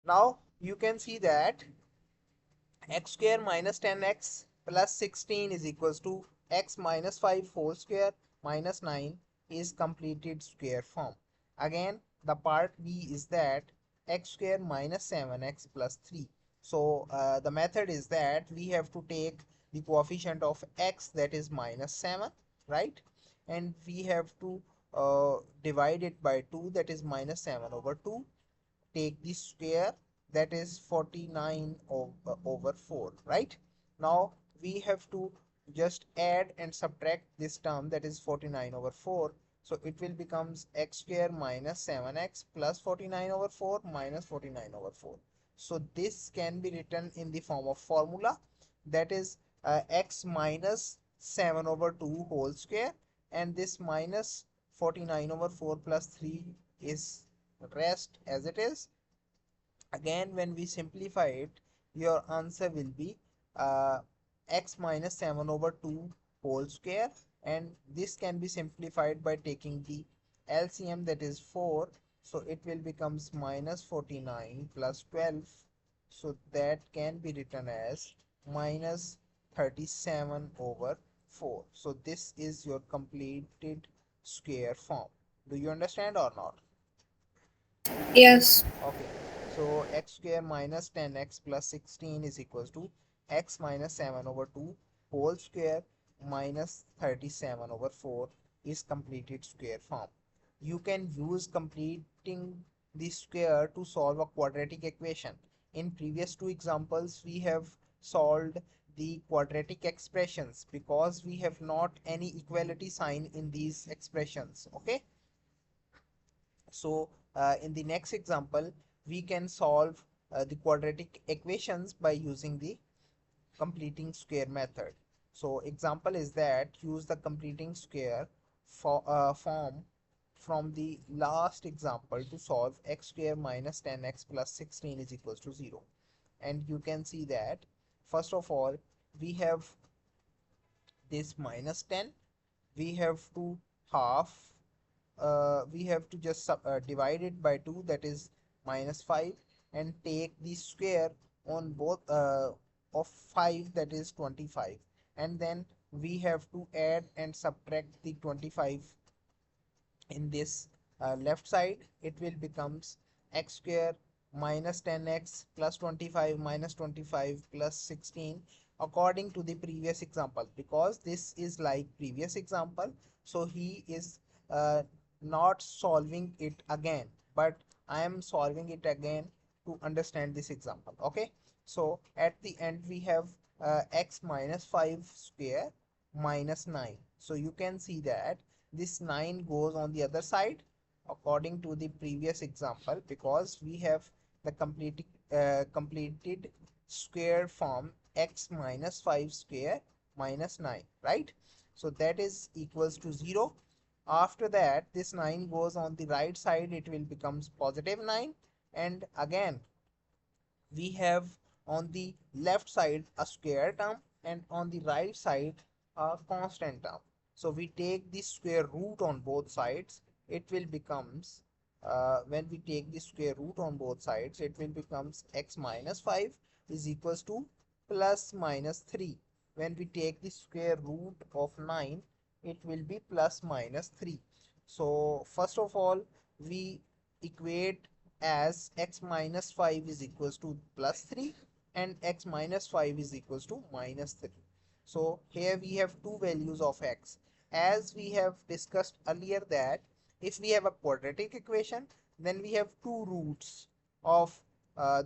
Now you can see that x square minus 10x plus 16 is equals to x minus 5 whole square minus 9 is completed square form. Again, the part B is that x square minus 7x plus 3. So the method is that we have to take the coefficient of x, that is minus 7, right? And we have to divide it by 2, that is minus 7 over 2. Take the square, that is 49 over 4, right? Now we have to just add and subtract this term, that is 49 over 4. So it will becomes x square minus 7x plus 49 over 4 minus 49 over 4. So this can be written in the form of formula, that is x minus 7 over 2 whole square, and this minus 49 over 4 plus 3 is rest as it is. Again, when we simplify it, your answer will be uh, x minus 7 over 2 whole square, and this can be simplified by taking the LCM, that is 4. So it will becomes minus 49 plus 12, so that can be written as minus 37 over 4. So this is your completed square form. Do you understand or not? Yes. Okay, so x square minus 10x plus 16 is equals to x minus 7 over 2 whole square minus 37 over 4 is completed square form. You can use completing the square to solve a quadratic equation. In previous two examples, we have solved the quadratic expressions because we have not any equality sign in these expressions. Okay, so in the next example, we can solve the quadratic equations by using the completing square method. So example is that use the completing square form from the last example to solve x square minus 10x plus 16 is equals to 0. And you can see that first of all, we have this minus 10, we have to half, we have to just divide it by 2, that is minus 5, and take the square on both of 5, that is 25, and then we have to add and subtract the 25 in this left side. It will becomes x square minus 10x plus 25 minus 25 plus 16 according to the previous example, because this is like previous example, so he is uh, not solving it again, but I am solving it again to understand this example. Okay, so at the end we have x minus 5 square minus 9. So you can see that this 9 goes on the other side according to the previous example, because we have the completed square form x minus 5 square minus 9, right? So that is equals to 0. After that, this 9 goes on the right side, it will becomes positive 9, and again we have on the left side a square term and on the right side a constant term. So we take the square root on both sides, it will becomes when we take the square root on both sides, it will becomes x minus 5 is equals to plus minus 3. When we take the square root of 9, it will be plus minus 3. So first of all, we equate as x minus 5 is equals to plus 3 and x minus 5 is equals to minus 3. So here we have two values of x. As we have discussed earlier that if we have a quadratic equation, then we have two roots of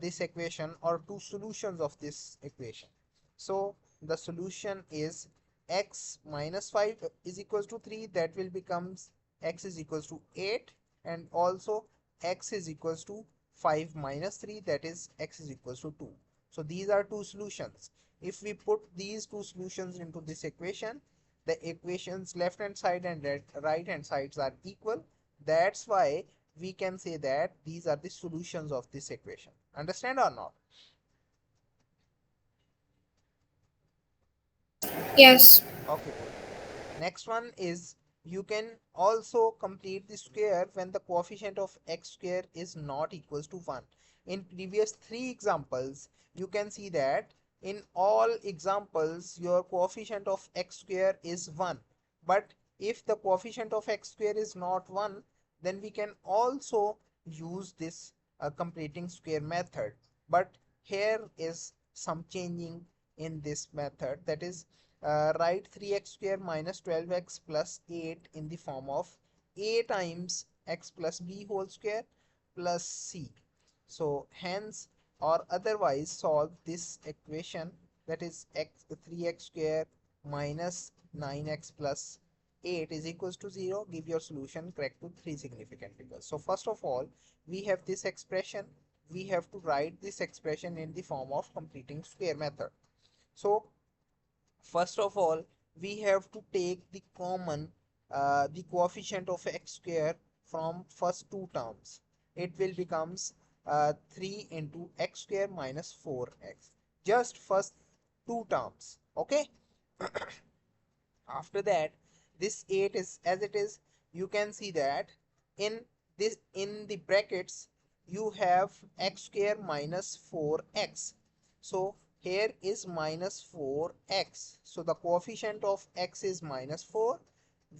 this equation or two solutions of this equation. So the solution is x minus 5 is equals to 3, that will becomes x is equals to 8, and also x is equals to 5 minus 3, that is x is equals to 2. So these are two solutions. If we put these two solutions into this equation, the equations left hand side and right hand sides are equal. That's why we can say that these are the solutions of this equation. Understand or not? Yes. Okay, good. Next one is you can also complete the square when the coefficient of x square is not equals to 1. In previous three examples, you can see that in all examples your coefficient of x square is 1. But if the coefficient of x square is not 1, then we can also use this completing square method. But here is some changing in this method, that is write 3x square minus 12x plus 8 in the form of a times x plus b whole square plus c. So hence or otherwise solve this equation, that is x 3x square minus 9x plus 8 is equals to 0. Give your solution correct to three significant figures. So first of all, we have this expression. We have to write this expression in the form of completing square method. So first of all, we have to take the common the coefficient of x square from first two terms. It will becomes 3 into x square minus 4x, just first two terms. Okay. After that, this 8 is as it is. You can see that in this, in the brackets, you have x square minus 4x. So here is minus 4x. So the coefficient of x is minus 4.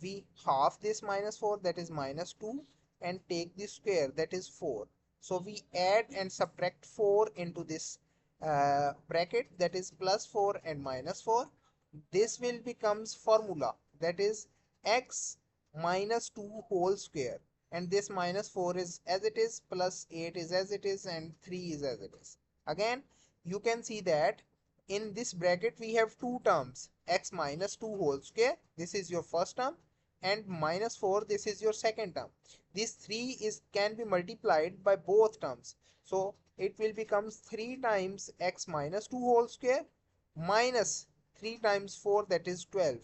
We half this minus 4, that is minus 2, and take the square, that is 4. So we add and subtract 4 into this bracket, that is plus 4 and minus 4. This will becomes formula, that is x minus 2 whole square, and this minus 4 is as it is, plus 8 is as it is, and 3 is as it is. Again, you can see that in this bracket we have two terms, x minus 2 whole square, this is your first term, and minus 4, this is your second term. This 3 is can be multiplied by both terms, so it will becomes 3 times x minus 2 whole square minus 3 times 4, that is 12,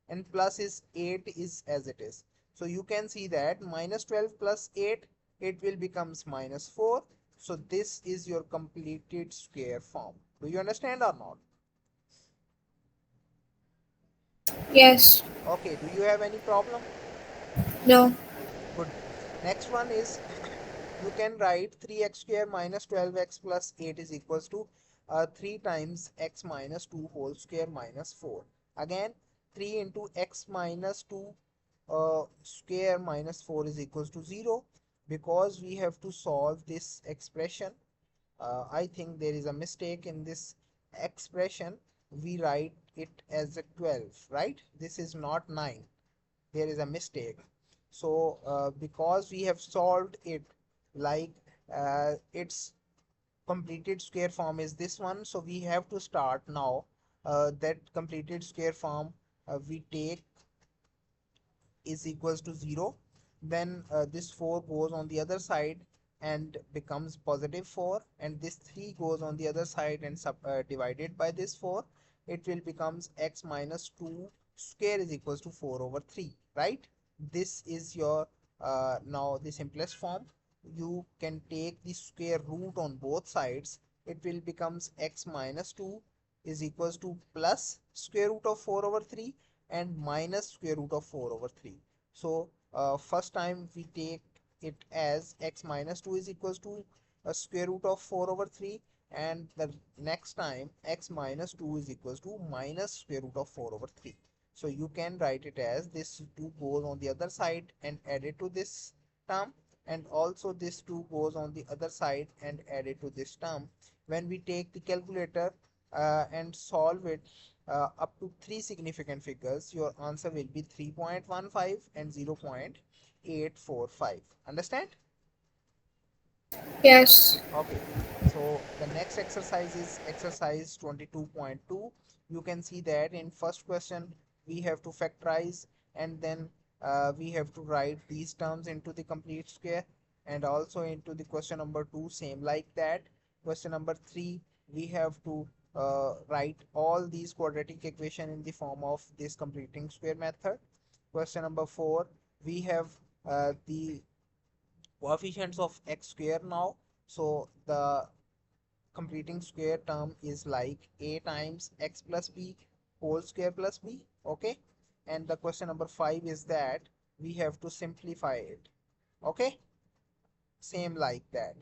and plus is 8 is as it is. So you can see that minus 12 plus 8, it will becomes minus 4. So this is your completed square form. Do you understand or not? Yes. Okay, do you have any problem? No. Good. Next one is you can write 3x square minus 12x plus 8 is equals to 3 times x minus 2 whole square minus 4. Again, 3 into x minus 2 square minus 4 is equals to 0. Because we have to solve this expression, I think there is a mistake in this expression. We write it as a 12, right? This is not 9. There is a mistake. So because we have solved it like its completed square form is this one, so we have to start now that completed square form we take is equals to 0. Then this 4 goes on the other side and becomes positive 4, and this 3 goes on the other side and divided by this 4, it will becomes x minus 2 square is equals to 4 over 3, right? This is your now the simplest form. You can take the square root on both sides. It will becomes x minus 2 is equals to plus square root of 4 over 3 and minus square root of 4 over 3. So first time we take it as x minus 2 is equals to a square root of 4 over 3, and the next time x minus 2 is equals to minus square root of 4 over 3. So you can write it as this 2 goes on the other side and added to this term, and also this 2 goes on the other side and added to this term. When we take the calculator and solve it up to three significant figures, your answer will be 3.15 and 0.845. Understand? Yes. Okay, so the next exercise is exercise 22.2. You can see that in first question we have to factorize, and then we have to write these terms into the complete square, and also into the question number 2 same like that. Question number 3, we have to write all these quadratic equation in the form of this completing square method. Question number 4, we have the coefficients of x square now. So the completing square term is like a times x plus b whole square plus b. Okay. And the question number 5 is that we have to simplify it. Okay, same like that.